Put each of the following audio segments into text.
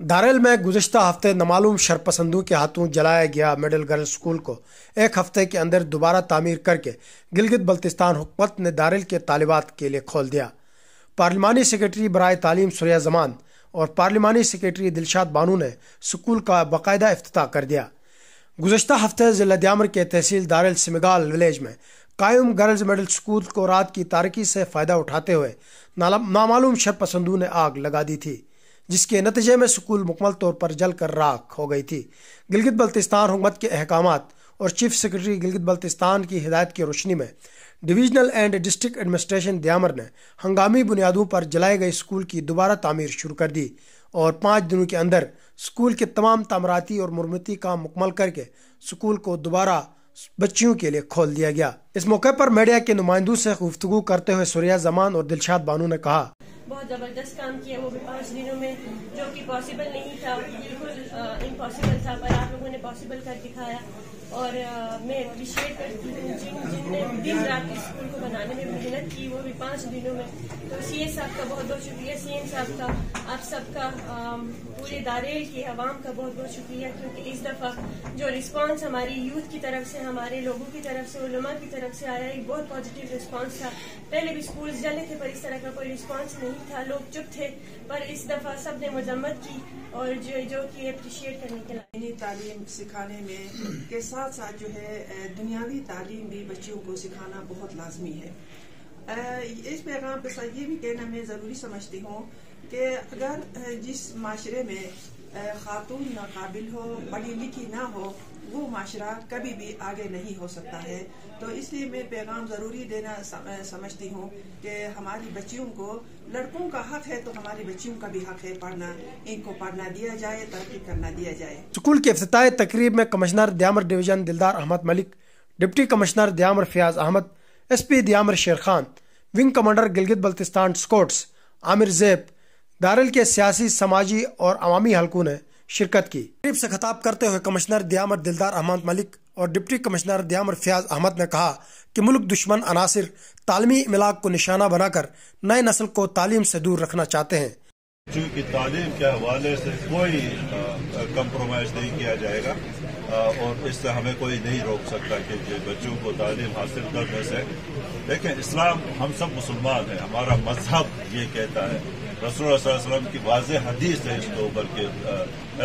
Darrel में गुज़श्ता हफ्ते नामालूम शरपसंदों के हाथों जलाया गया मिडिल गर्ल्स स्कूल को एक हफ्ते के अंदर दोबारा तामीर करके गिलगित बल्तिस्तान हुकूमत ने दारेल के तालिबात के लिए खोल दिया। पार्लिमानी सेक्रेटरी बराए तालीम सुरैया जमान और पार्लिमानी सेक्रेटरी दिलशाद बानू ने स्कूल का बाकायदा इफ्तिताह कर दिया। गुज़श्ता हफ्ते ज़िला दियामर के तहसील दारेल सिमगाल विलेज में कायम गर्ल्स मिडिल स्कूल को रात की तारीकी से फ़ायदा उठाते हुए नामालूम शरपसंदों ने आग लगा दी थी, जिसके नतीजे में स्कूल मुकम्मल तौर पर जल कर राख हो गई थी। गिलगित बल्तिस्तान हुकूमत के अहकामात और चीफ सेक्रेटरी गिलगित बल्तिस्तान की हिदायत की रोशनी में डिवीजनल एंड डिस्ट्रिक्ट एडमिनिस्ट्रेशन दियामर ने हंगामी बुनियादों पर जलाए गए स्कूल की दोबारा तामीर शुरू कर दी और 5 दिनों के अंदर स्कूल के तमाम तामीराती और मुरम्मती काम मुकम्मल करके स्कूल को दोबारा बच्चियों के लिए खोल दिया गया। इस मौके पर मीडिया के नुमाइंदों से गुफ्तगू करते हुए सुरैया जमान और दिलशाद बानू ने कहा, बहुत ज़बरदस्त काम किया, वो भी 5 दिनों में, जो कि पॉसिबल नहीं था, बिल्कुल इम्पॉसिबल था, पर आप लोगों ने पॉसिबल कर दिखाया। और मैं अप्रिशिएट करती हूँ जिनने दिन रात इस स्कूल को बनाने में मेहनत की, वो भी 5 दिनों में। तो सीए साहब का बहुत बहुत शुक्रिया, सीएम साहब का, आप सबका, पूरे दारेल की आवाम का बहुत बहुत शुक्रिया, क्योंकि इस दफ़ा जो रिस्पांस हमारी यूथ की तरफ से, हमारे लोगों की तरफ से, उलमा की तरफ से आया, एक बहुत पॉजिटिव रिस्पांस था। पहले भी स्कूल जले थे पर इस तरह का कोई रिस्पांस नहीं था, लोग चुप थे, पर इस दफ़ा सब ने मजम्मत की और जो कि अप्रिशिएट करने के लिए तालीम सिखाने में के साथ साथ जो है दुनियावी तालीम भी बच्चों को सिखाना बहुत लाजमी है। इस पैगाम के साथ ये भी कहना मैं ज़रूरी समझती हूँ कि अगर जिस माशरे में खातून नाकाबिल हो, पढ़ी लिखी ना हो, वो माशरा कभी भी आगे नहीं हो सकता है। तो इसलिए मैं पैगाम ज़रूरी देना समझती हूँ कि हमारी बच्चियों को, लड़कों का हक है तो हमारी बच्चियों का भी हक है पढ़ना, इनको पढ़ना दिया जाए, तरक्की करना दिया जाए। स्कूल के इफ्तिताही तकरीब में commissioner Diamer division Dildar Ahmad Malik, deputy commissioner Diamer Fayyaz Ahmad, SP Diamer Sher Khan, wing commander Gilgit Baltistan scouts Amir Zaib, Darel के सियासी, समाजी और अवामी हलकों ने शिरकत की। तकरीब से खिताब करते हुए कमिश्नर दियामर दिलदार अहमद मलिक और डिप्टी कमिश्नर दियामर फयाज अहमद ने कहा कि मुल्क दुश्मन अनासिर तालीमी इमलाक को निशाना बनाकर नए नस्ल को तालीम से दूर रखना चाहते हैं। चूँकि तालीम के हवाले से कोई कंप्रोमाइज नहीं किया जाएगा और इससे हमें कोई नहीं रोक सकता कि बच्चों को तालीम हासिल करने से। देखें, इस्लाम, हम सब मुसलमान हैं, हमारा मजहब ये कहता है, रसूलुल्लाह सल्लल्लाहु अलैहि वसल्लम की वाज़ेह हदीस है इसके ऊपर के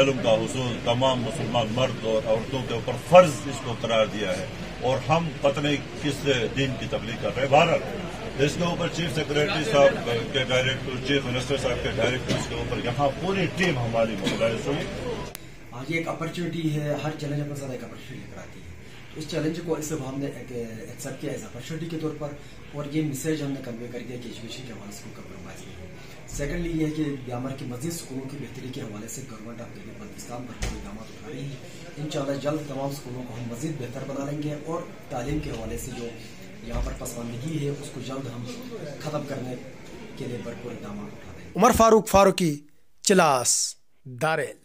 इल्म का हुसूल तमाम मुसलमान मर्द और औरतों के ऊपर फर्ज इसको करार दिया है और हम पता किस दीन की तबलीग कर रहे हैं। भारत इसके ऊपर चीफ सेक्रेटरी साहब के डायरेक्टर, चीफ मिनिस्टर साहब के डायरेक्टर के ऊपर यहाँ पूरी टीम हमारी मोबिलाइज हुई। आज ये एक अपॉर्चुनिटी है, हर चैलेंज अपने साथ एक अपॉर्चुनिटी लेकर आती है। तो इस चैलेंज को इस दफा हमने एक्सेप्ट किया एज अपॉर्चुनिटी के तौर पर और ये मैसेज हमने कन्वे कर दिया कि एजुकेशन के हवाले से कोई कंप्रोमाइज नहीं है। सेकेंडली ये है कि दियामर की मस्जिद स्कूलों की बेहतरी के हवाले से गवर्नमेंट ऑफ गिलगित बल्तिस्तान पर कोई इक़दाम उठा रही है। इंशाअल्लाह जल्द तमाम स्कूलों को हम मज़ीद बेहतर बना लेंगे और तालीम के हवाले से जो यहाँ पर पसमानदगी है उसको जल्द हम ख़त्म करने के लिए भरपूर इक़दाम उठा देंगे। उमर फारूकी, चिलास, दारेल।